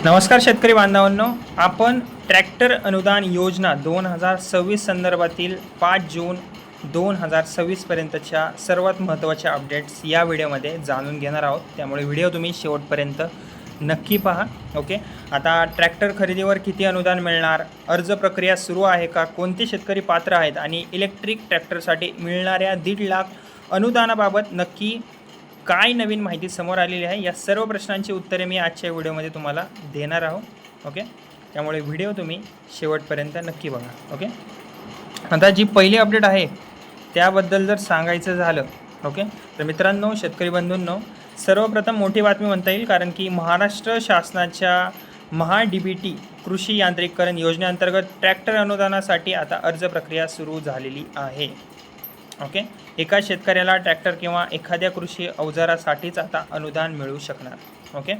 नमस्कार शेतकरी बांधवांनो, आपण ट्रॅक्टर अनुदान योजना 2026 संदर्भातील 5 जून 2026 पर्यंतच्या सर्वात महत्त्वाच्या अपडेट्स या व्हिडिओमध्ये जाणून घेणार आहोत. त्यामुळे व्हिडिओ तुम्ही शेवटपर्यंत नक्की पहा. ओके, आता ट्रॅक्टर खरेदीवर किती अनुदान मिळणार, अर्ज प्रक्रिया सुरू आहे का, कोणते शेतकरी पात्र आहेत आणि इलेक्ट्रिक ट्रॅक्टरसाठी मिळणाऱ्या 1.5 लाख अनुदानाबाबत नक्की काय नवीन माहिती समोर आलेली आहे, या सर्व प्रश्नांची उत्तरे मी आजच्या व्हिडिओमध्ये तुम्हाला देणार आहोत. ओके, त्यामुळे व्हिडिओ तुम्ही शेवटपर्यंत नक्की बघा. ओके, आता जी पहिली अपडेट आहे त्याबद्दल जर सांगायचं झालं, ओके, तर मित्रांनो, शेतकरी बंधूंनो, सर्वप्रथम मोठी बातमी म्हणता येईल, कारण की महाराष्ट्र शासनाच्या महा-DBT कृषी यांत्रिकीकरण योजनेअंतर्गत ट्रॅक्टर अनुदानासाठी आता अर्ज प्रक्रिया सुरू झालेली आहे. ओके, एका शेतकऱ्याला ट्रॅक्टर किंवा एखाद्या कृषी अवजारासाठीच आता अनुदान मिळू शकणार. ओके,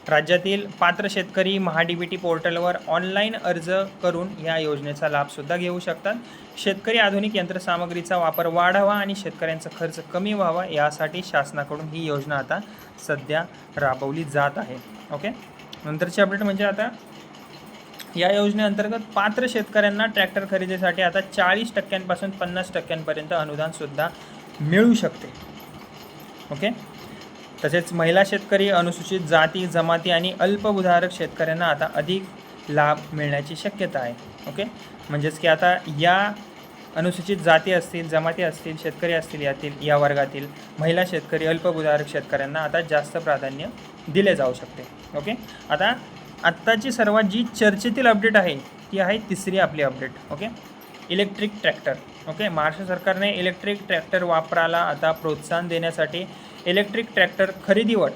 राज्यातील पात्र शेतकरी महा-DBT पोर्टलवर ऑनलाईन अर्ज करून या योजनेचा लाभसुद्धा घेऊ शकतात. शेतकरी आधुनिक यंत्रसामग्रीचा वापर वाढावा आणि शेतकऱ्यांचा खर्च कमी व्हावा यासाठी शासनाकडून ही योजना आता सध्या राबवली जात आहे. ओके, नंतरची अपडेट म्हणजे आता या योजनेअंतर्गत पात्र शेतकऱ्यांना ट्रॅक्टर खरेदीसाठी आता 40% पासून 50% अनुदानसुद्धा मिळू शकते. ओके, तसेच महिला शेतकरी, अनुसूचित जाती जमाती आणि अल्पभूधारक शेतकऱ्यांना आता अधिक लाभ मिळण्याची शक्यता आहे. ओके, म्हणजेच की आता या अनुसूचित जाती असतील, जमाती असतील, शेतकरी असतील, या वर्गातील महिला शेतकरी, अल्पभूधारक शेतकऱ्यांना आता जास्त प्राधान्य दिले जाऊ शकते. ओके, आता आत्ताची सर्वात जी चर्चेतील अपडेट आहे ती आहे तिसरी आपली update. Okay, electric tractor. Okay, Maharashtra सरकारने इलेक्ट्रिक ट्रॅक्टर वापराला आता प्रोत्साहन देण्यासाठी इलेक्ट्रिक ट्रॅक्टर खरेदीवर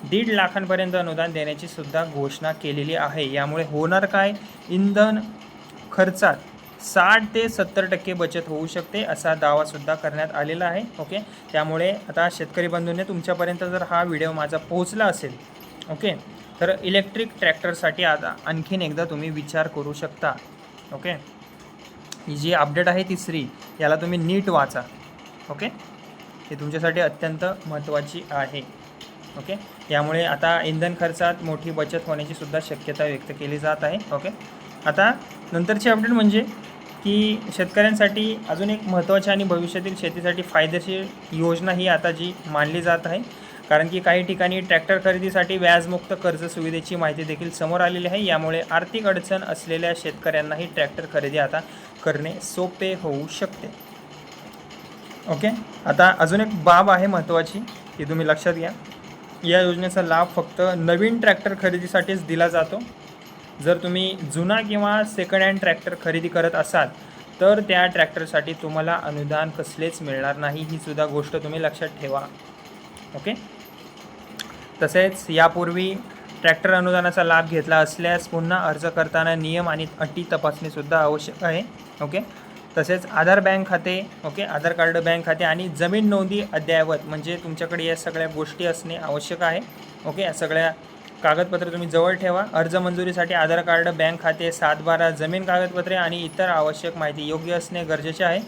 1.5 लाखांपर्यंत अनुदान देण्याची सुद्धा घोषणा केलेली आहे. यामुळे होणार काय, इंधन खर्चात 60 ते 70% बचत होऊ शकते असा दावासुद्धा करण्यात आलेला आहे. ओके, त्यामुळे आता शेतकरी बंधूंनी तुमच्यापर्यंत जर हा व्हिडिओ माझा पोहोचला असेल, ओके, तर इलेक्ट्रिक ट्रॅक्टरसाठी आता आणखीन एकदा तुम्ही विचार करू शकता. ओके, ही जी अपडेट आहे तिसरी, याला तुम्ही नीट वाचा. ओके, ही तुमच्यासाठी अत्यंत महत्त्वाची आहे. ओके, यामुळे आता इंधन खर्चात मोठी बचत होण्याची सुद्धा शक्यता व्यक्त केली जात आहे. ओके, आता नंतरची अपडेट म्हणजे की शेतकऱ्यांसाठी अजून एक महत्त्वाची आणि भविष्यातील शेतीसाठी फायदेशीर योजना ही आता जी मानली जात आहे, कारण की काही ठिकाणी ट्रॅक्टर खरेदीसाठी व्याजमुक्त कर्ज सुविधेची माहिती देखील समोर आलेली आहे. यामुळे आर्थिक अडचण असलेल्या शेतकऱ्यांनाही ट्रॅक्टर खरेदी आता करणे सोपे होऊ शकते. ओके, आता अजून एक बाब आहे महत्त्वाची, ती तुम्ही लक्षात घ्या. या योजनेचा लाभ फक्त नवीन ट्रॅक्टर खरेदीसाठीच दिला जातो. जर तुम्ही जुना किंवा सेकंड हँड ट्रॅक्टर खरेदी करत असाल तर त्या ट्रॅक्टरसाठी तुम्हाला अनुदान कसलेच मिळणार नाही, ही सुद्धा गोष्ट तुम्ही लक्षात ठेवा. ओके, तसेच यापूर्वी ट्रॅक्टर अनुदानाचा लाभ घेतला असल्यास पुन्हा अर्ज करताना नियम आणि अटी तपासणीसुद्धा आवश्यक आहे. ओके, तसेच आधार बँक खाते, ओके, आधार कार्ड, बँक खाते आणि जमीन नोंदी अद्ययावत, म्हणजे तुमच्याकडे या सगळ्या गोष्टी असणे आवश्यक आहे. ओके, या सगळ्या कागदपत्रे तुम्ही जवळ ठेवा. अर्ज मंजुरीसाठी आधार कार्ड, बँक खाते, 7/12, जमीन कागदपत्रे आणि इतर आवश्यक माहिती योग्य असणे गरजेचे आहे.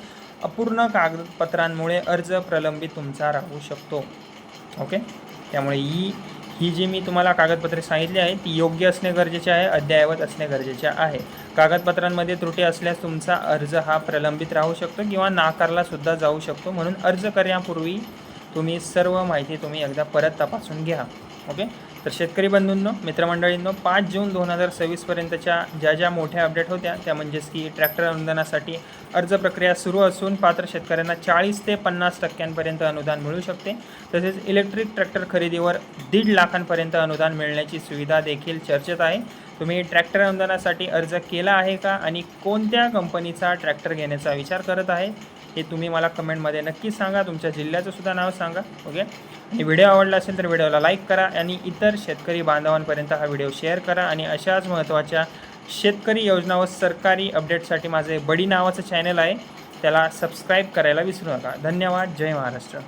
अपूर्ण कागदपत्रांमुळे अर्ज प्रलंबित तुमचा राहू शकतो. ओके, त्यामुळे ही जी मी तुम्हाला कागदपत्रे सांगितली आहे ती योग्य असणे गरजेचे आहे, अद्ययावत असणे गरजेचे आहे. कागदपत्रांमध्ये त्रुटी असल्यास तुमचा अर्ज हा प्रलंबित राहू शकतो किंवा नाकारलासुद्धा जाऊ शकतो. म्हणून अर्ज करण्यापूर्वी तुम्ही सर्व माहिती तुम्ही एकदा परत तपासून घ्या. ओके, तर शेतकरी बंधूंनो, मित्रमंडळींनो, 5 जून 2026 पर्यंतच्या ज्या मोठ्या अपडेट होत्या त्या म्हणजेच की ट्रॅक्टर अनुदानासाठी अर्ज प्रक्रिया सुरू असून पात्र शेतकऱ्यांना 40 ते 50% अनुदान मिळू शकते. तसेच इलेक्ट्रिक ट्रॅक्टर खरेदीवर 1.5 लाखांपर्यंत अनुदान मिळण्याची सुविधा देखील चर्चेत आहे. तुम्ही ट्रॅक्टर अनुदानासाठी अर्ज केला आहे का आणि कोणत्या कंपनीचा ट्रॅक्टर घेण्याचा विचार करत आहे हे तुम्ही मला कमेंटमध्ये नक्की सांगा. तुमच्या जिल्ह्याचं सुद्धा नाव सांगा. ओके, आणि व्हिडिओ आवडला असेल तर व्हिडिओला लाईक करा आणि इतर शेतकरी बांधवांपर्यंत हा व्हिडिओ शेअर करा. आणि अशाच महत्त्वाच्या शेतकरी योजना व सरकारी अपडेटसाठी माझे बडी नावाचं चॅनल आहे, त्याला सबस्क्राईब करायला विसरू नका. धन्यवाद. जय महाराष्ट्र.